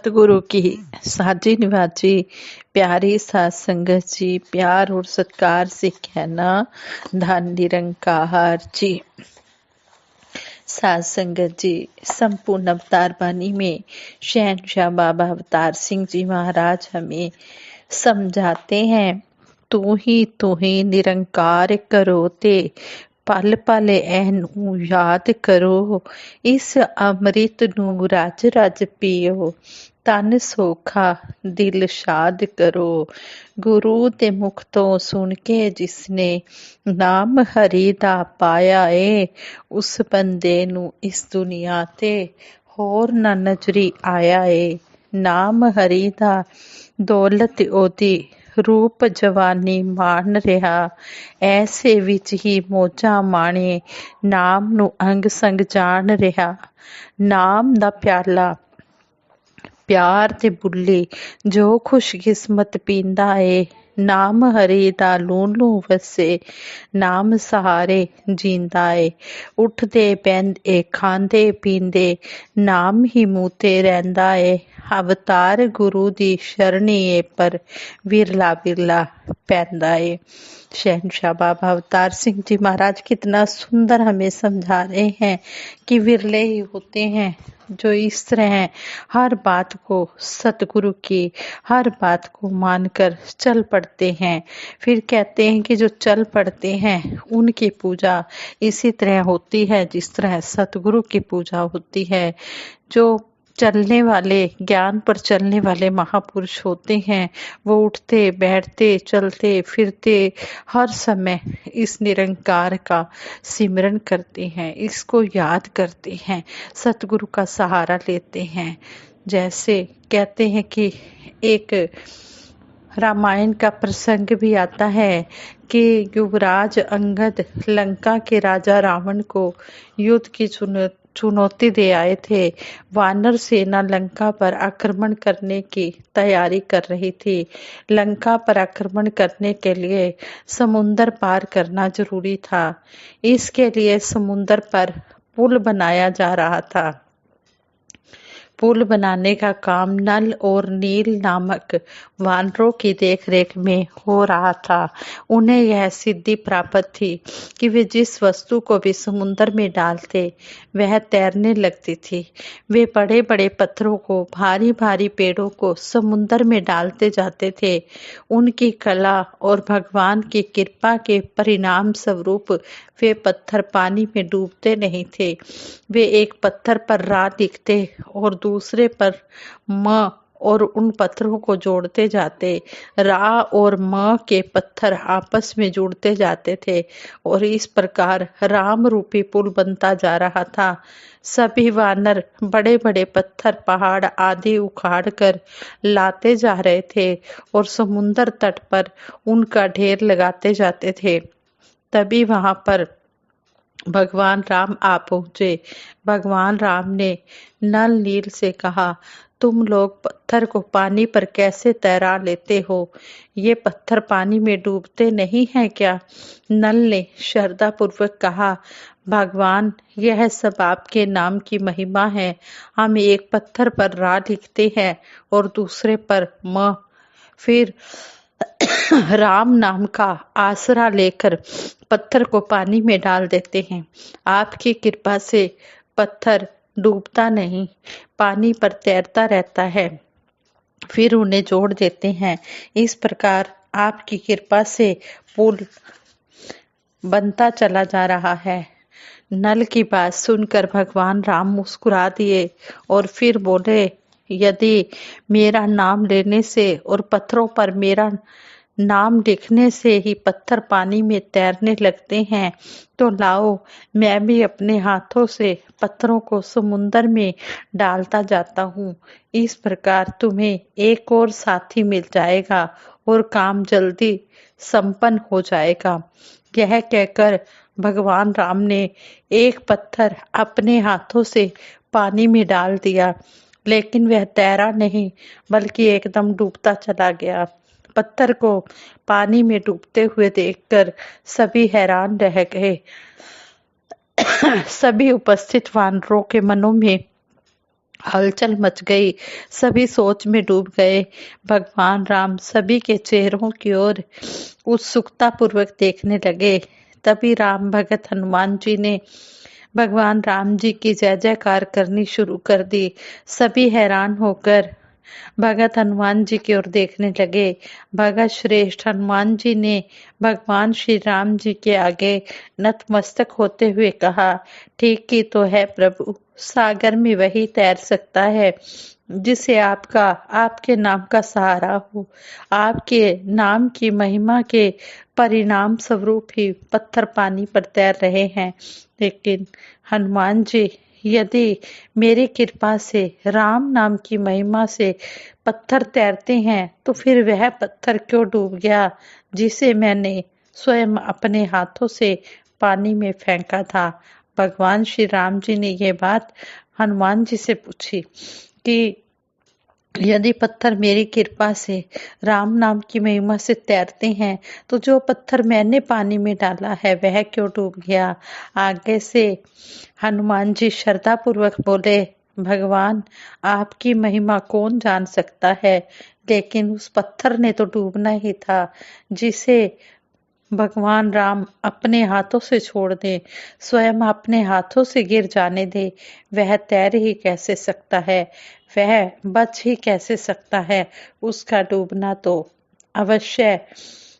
सतगुरु की साजी निवाजी प्यारी साध संगत जी, प्यार और सत्कार से कहना धन निरंकार जी। साध संगत जी, संपूर्ण अवतार बानी में शहनशाह बाबा अवतार सिंह जी महाराज हमें समझाते हैं, तू ही निरंकार करो ते पल पल एनू याद करो, इस अमृत नू रज रज पियो, तन सौखा दिल शाद करो। गुरु दे मुख तो सुन के जिसने नाम हरि दा पाया है, उस बंदे नू इस दुनिया ते होर ना नजरी आया है। नाम हरि दा दौलत ओदी रूप जवानी मान रहा, ऐसे विच ही मौजा माणे, नाम नू अंग संग जान रहा। नाम दा प्याला प्यार ते बुल्ले जो खुशकिस्मत पींदा है, नाम हरि दा लून लू वसे, नाम सहारे जींदा है। उठदे बैंदे खांदे पींदे नाम ही मूते रहिंदा है। अवतार गुरु दी शरणी है, पर विरला विरला पैंदा है। शहनशाह बाबा अवतार सिंह जी महाराज कितना सुंदर हमें समझा रहे हैं कि विरले ही होते हैं जो इस तरह हर बात को सतगुरु की हर बात को मानकर चल पड़ते हैं। फिर कहते हैं कि जो चल पड़ते हैं उनकी पूजा इसी तरह होती है जिस तरह सतगुरु की पूजा होती है। जो चलने वाले ज्ञान पर चलने वाले महापुरुष होते हैं, वो उठते बैठते चलते फिरते हर समय इस निरंकार का सिमरन करते हैं, इसको याद करते हैं, सतगुरु का सहारा लेते हैं। जैसे कहते हैं कि एक रामायण का प्रसंग भी आता है कि युवराज अंगद लंका के राजा रावण को युद्ध की चुनौती दे आए थे। वानर सेना लंका पर आक्रमण करने की तैयारी कर रही थी। लंका पर आक्रमण करने के लिए समुंदर पार करना जरूरी था। इसके लिए समुंदर पर पुल बनाया जा रहा था। पुल बनाने का काम नल और नील नामक वानरों की देखरेख में हो रहा था। उन्हें यह सिद्धि प्राप्त थी कि वे जिस वस्तु को भी समुद्र में डालते वह तैरने लगती थी। वे बड़े बड़े पत्थरों को, भारी भारी पेड़ों को समुद्र में डालते जाते थे। उनकी कला और भगवान की कृपा के परिणाम स्वरूप वे पत्थर पानी में डूबते नहीं थे। वे एक पत्थर पर रा लिखते और दूसरे पर म और उन पत्थरों को जोड़ते जाते। रा और म के पत्थर आपस में जुड़ते जाते थे और इस प्रकार राम रूपी पुल बनता जा रहा था। सभी वानर बड़े बड़े पत्थर, पहाड़ आदि उखाड़ कर लाते जा रहे थे और समुंदर तट पर उनका ढेर लगाते जाते थे। तभी वहां पर भगवान राम आ पहुंचे। भगवान राम ने नल नील से कहा, तुम लोग पत्थर को पानी पर कैसे तैरा लेते हो? ये पत्थर पानी में डूबते नहीं हैं क्या? नल ने श्रद्धा पूर्वक कहा, भगवान यह सब आपके नाम की महिमा है। हम एक पत्थर पर रा लिखते हैं और दूसरे पर म, फिर राम नाम का आसरा लेकर पत्थर को पानी में डाल देते हैं। आपकी कृपा से पत्थर डूबता नहीं, पानी पर तैरता रहता है, फिर उन्हें जोड़ देते हैं। इस प्रकार आपकी कृपा से पुल बनता चला जा रहा है। नल की बात सुनकर भगवान राम मुस्कुरा दिए और फिर बोले, यदि मेरा नाम लेने से और पत्थरों पर मेरा नाम लिखने से ही पत्थर पानी में तैरने लगते हैं, तो लाओ मैं भी अपने हाथों से पत्थरों को समुंदर में डालता जाता हूँ। इस प्रकार तुम्हें एक और साथी मिल जाएगा और काम जल्दी संपन्न हो जाएगा। यह कहकर भगवान राम ने एक पत्थर अपने हाथों से पानी में डाल दिया, लेकिन वह तैरा नहीं बल्कि एकदम डूबता चला गया। पत्थर को पानी में डूबते हुए देखकर सभी हैरान रह गए। सभी उपस्थित वानरों के मनों में हलचल मच गई। सभी सोच में डूब गए। भगवान राम सभी के चेहरों की ओर उत्सुकता पूर्वक देखने लगे। तभी राम भगत हनुमान जी ने भगवान राम जी की जय जयकार करनी शुरू कर दी। सभी हैरान होकर भगत हनुमान जी की ओर देखने लगे। भगत श्रेष्ठ हनुमान जी ने भगवान श्री राम जी के आगे नतमस्तक होते हुए कहा, ठीक ही तो है प्रभु, सागर में वही तैर सकता है जिसे आपके नाम का सहारा हो। आपके नाम की महिमा के परिणाम स्वरूप ही पत्थर पानी पर तैर रहे हैं। लेकिन हनुमान जी, यदि मेरी कृपा से, राम नाम की महिमा से पत्थर तैरते हैं तो फिर वह पत्थर क्यों डूब गया जिसे मैंने स्वयं अपने हाथों से पानी में फेंका था। भगवान श्री राम जी ने यह बात हनुमान जी से पूछी कि यदि पत्थर मेरी कृपा से, राम नाम की महिमा से तैरते हैं तो जो पत्थर मैंने पानी में डाला है वह क्यों डूब गया। आगे से हनुमान जी श्रद्धा पूर्वक बोले, भगवान, आपकी महिमा कौन जान सकता है, लेकिन उस पत्थर ने तो डूबना ही था जिसे भगवान राम अपने हाथों से छोड़ दे, स्वयं अपने हाथों से गिर जाने दे, वह तैर ही कैसे सकता है, वह बच ही कैसे सकता है। उसका डूबना तो अवश्य,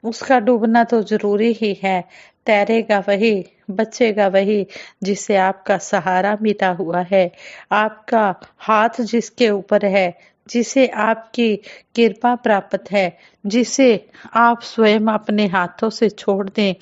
उसका डूबना तो जरूरी ही है। तैरेगा वही, बचेगा वही जिसे आपका सहारा मिला हुआ है, आपका हाथ जिसके ऊपर है, जिसे आपकी कृपा प्राप्त है, जिसे आप स्वयं अपने हाथों से छोड़ दें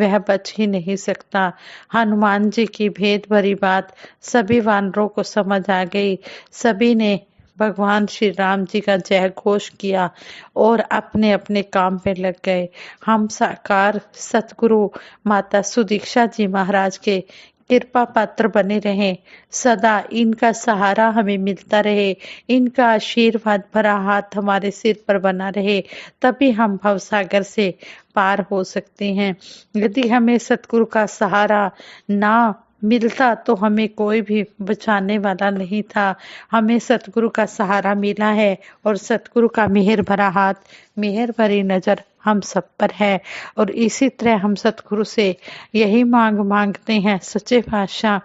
वह बच ही नहीं सकता। हनुमान जी की भेद भरी बात सभी वानरों को समझ आ गई। सभी ने भगवान श्री राम जी का जय घोष किया और अपने अपने काम पे लग गए। हम साकार सतगुरु माता सुदीक्षा जी महाराज के कृपा पात्र बने रहें, सदा इनका सहारा हमें मिलता रहे, इनका आशीर्वाद भरा हाथ हमारे सिर पर बना रहे, तभी हम भवसागर से पार हो सकते हैं। यदि हमें सतगुरु का सहारा ना मिलता तो हमें कोई भी बचाने वाला नहीं था। हमें सतगुरु का सहारा मिला है और सतगुरु का मेहर भरा हाथ, मेहर भरी नजर हम सब पर है। और इसी तरह हम सतगुरु से यही मांगते हैं, सच्चे पातशाह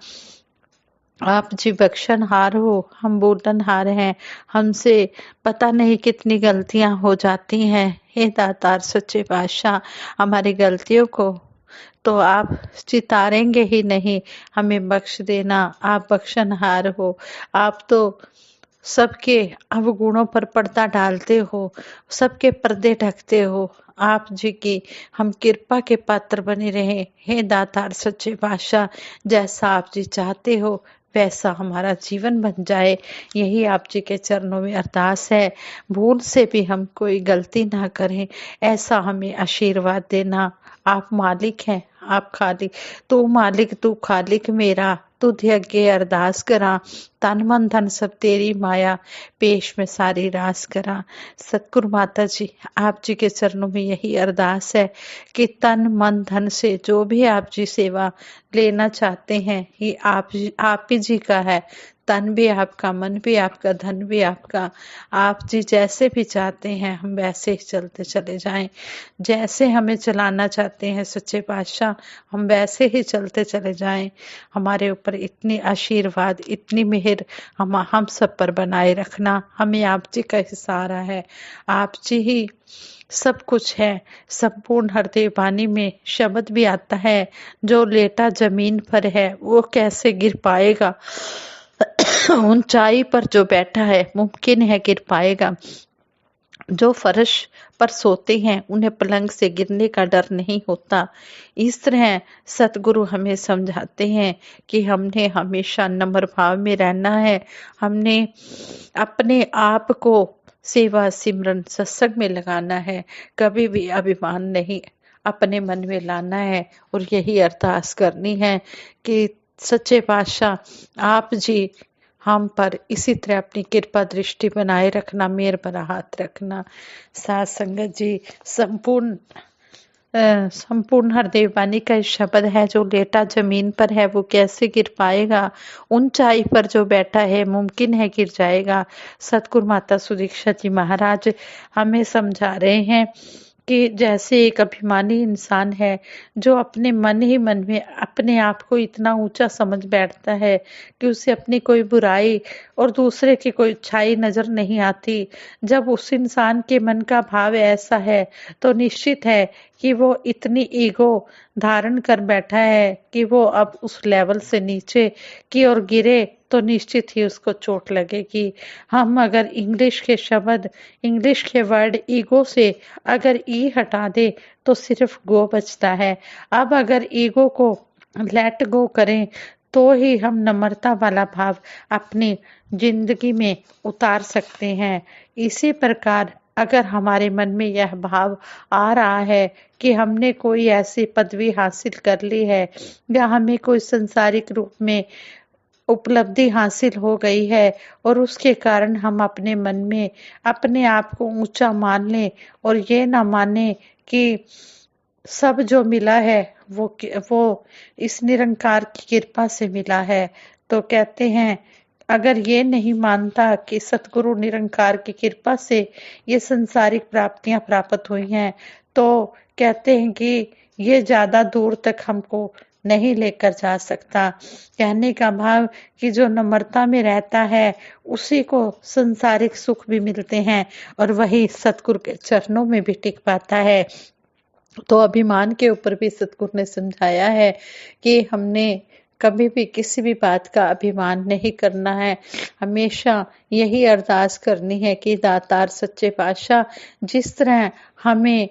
आप जी बख्शनहार हो, हम बोलनहार हैं, हमसे पता नहीं कितनी गलतियां हो जाती हैं। हे दातार सच्चे पातशाह, हमारी गलतियों को तो आप चितारेंगे ही नहीं, हमें बख्श देना। आप बख्शनहार हो, आप तो सबके अवगुणों पर पर्दा डालते हो, सबके पर्दे ढकते हो। आप जी की हम कृपा के पात्र बने रहे। हे दातार सच्चे पातशाह, जैसा आप जी चाहते हो वैसा हमारा जीवन बन जाए, यही आप जी के चरणों में अरदास है। भूल से भी हम कोई गलती ना करें, ऐसा हमें आशीर्वाद देना। आप मालिक हैं, आप खालिक, तू मालिक तू खालिक मेरा, तुझे अगे अरदास करा, तन मन धन सब तेरी माया, पेश में सारी रास करा। सतगुरु माता जी, आप जी के चरणों में यही अरदास है कि तन मन धन से जो भी आप जी सेवा लेना चाहते हैं, ये आप ही जी का है। तन भी आपका, मन भी आपका, धन भी आपका। आप जी जैसे भी चाहते हैं हम वैसे ही चलते चले जाएं, जैसे हमें चलाना चाहते हैं सच्चे पातशाह हम वैसे ही चलते चले जाएं। हमारे ऊपर इतनी आशीर्वाद, इतनी मेहर हम सब पर बनाए रखना। हमें आप जी का ही सहारा है, आप जी ही सब कुछ है। संपूर्ण हृदय वाणी में शब्द भी आता है, जो लेटा जमीन पर है वो कैसे गिर पाएगा, ऊंचाई पर जो बैठा है मुमकिन है गिर पाएगा। जो फर्श पर सोते हैं उन्हें पलंग से गिरने का डर नहीं होता। इस तरह सतगुरु हमें समझाते हैं कि हमने हमेशा नम्र भाव में रहना है। हमने अपने आप को सेवा सिमरन सत्संग में लगाना है, कभी भी अभिमान नहीं अपने मन में लाना है। और यही अरदास करनी है कि सच्चे पातशाह आप जी हम पर इसी तरह अपनी कृपा दृष्टि बनाए रखना, मेहर भरा हाथ रखना। साथ संगत जी, संपूर्ण संपूर्ण हरदेव वाणी का शब्द है, जो लेटा जमीन पर है वो कैसे गिर पाएगा, ऊंचाई पर जो बैठा है मुमकिन है गिर जाएगा। सतगुरु माता सुदीक्षा जी महाराज हमें समझा रहे हैं कि जैसे एक अभिमानी इंसान है जो अपने मन ही मन में अपने आप को इतना ऊंचा समझ बैठता है कि उसे अपनी कोई बुराई और दूसरे की कोई अच्छाई नजर नहीं आती। जब उस इंसान के मन का भाव ऐसा है तो निश्चित है कि वो इतनी ईगो धारण कर बैठा है कि वो अब उस लेवल से नीचे की ओर गिरे तो निश्चित ही उसको चोट लगेगी। हम अगर इंग्लिश के शब्द, इंग्लिश के वर्ड ईगो से अगर ई हटा दे तो सिर्फ गो बचता है। अब अगर ईगो को लेट गो करें तो ही हम नम्रता वाला भाव अपनी जिंदगी में उतार सकते हैं। इसी प्रकार अगर हमारे मन में यह भाव आ रहा है कि हमने कोई ऐसी पदवी हासिल कर ली है या हमें कोई संसारिक रूप में उपलब्धि हासिल हो गई है और उसके कारण हम अपने मन में अपने आप को ऊंचा मान लें और ये ना माने कि सब जो मिला है वो इस निरंकार की कृपा से मिला है। तो कहते हैं अगर ये नहीं मानता कि सतगुरु निरंकार की कृपा से ये संसारिक प्राप्तियां प्राप्त हुई हैं तो कहते हैं कि ये ज्यादा दूर तक हमको नहीं लेकर जा सकता। कहने का भाव कि जो नम्रता में रहता है उसी को संसारिक सुख भी मिलते हैं और वही सतगुरु के चरणों में भी टिक पाता है। तो अभिमान के ऊपर भी सतगुरु ने समझाया है कि हमने कभी भी किसी भी बात का अभिमान नहीं करना है। हमेशा यही अरदास करनी है कि दातार सच्चे पातशाह जिस तरह हमें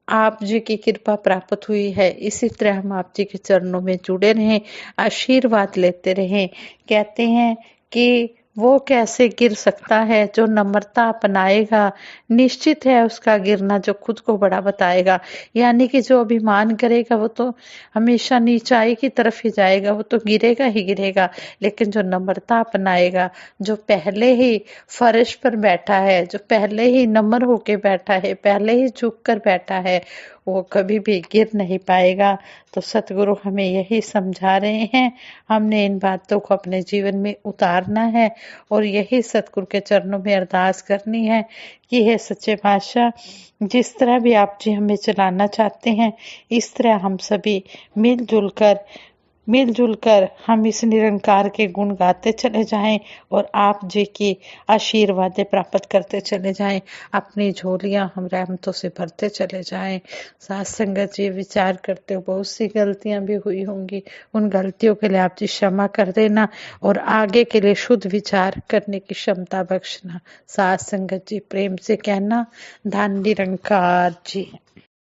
आप जी की कृपा प्राप्त हुई है इसी तरह हम आप जी के चरणों में जुड़े रहें, आशीर्वाद लेते रहें। कहते हैं कि वो कैसे गिर सकता है जो नम्रता अपनाएगा, निश्चित है उसका गिरना जो खुद को बड़ा बताएगा। यानी कि जो अभिमान करेगा वो तो हमेशा नीचाई की तरफ ही जाएगा, वो तो गिरेगा ही गिरेगा। लेकिन जो नम्रता अपनाएगा, जो पहले ही फर्श पर बैठा है, जो पहले ही नम्र होके बैठा है, पहले ही झुक कर बैठा है, वो कभी भी गिर नहीं पाएगा। तो सतगुरु हमें यही समझा रहे हैं, हमने इन बातों को अपने जीवन में उतारना है और यही सतगुरु के चरणों में अरदास करनी है कि हे सच्चे पातशाह जिस तरह भी आप जी हमें चलाना चाहते हैं इस तरह हम सभी मिलजुल कर हम इस निरंकार के गुण गाते चले जाएं और आप जी की आशीर्वादें प्राप्त करते चले जाएं, अपनी झोलियां हम रहमतों से भरते चले जाएं। साथ संगत जी विचार करते हो बहुत सी गलतियां भी हुई होंगी, उन गलतियों के लिए आप जी क्षमा कर देना और आगे के लिए शुद्ध विचार करने की क्षमता बख्शना। साथ संगत जी प्रेम से कहना, धन निरंकार जी।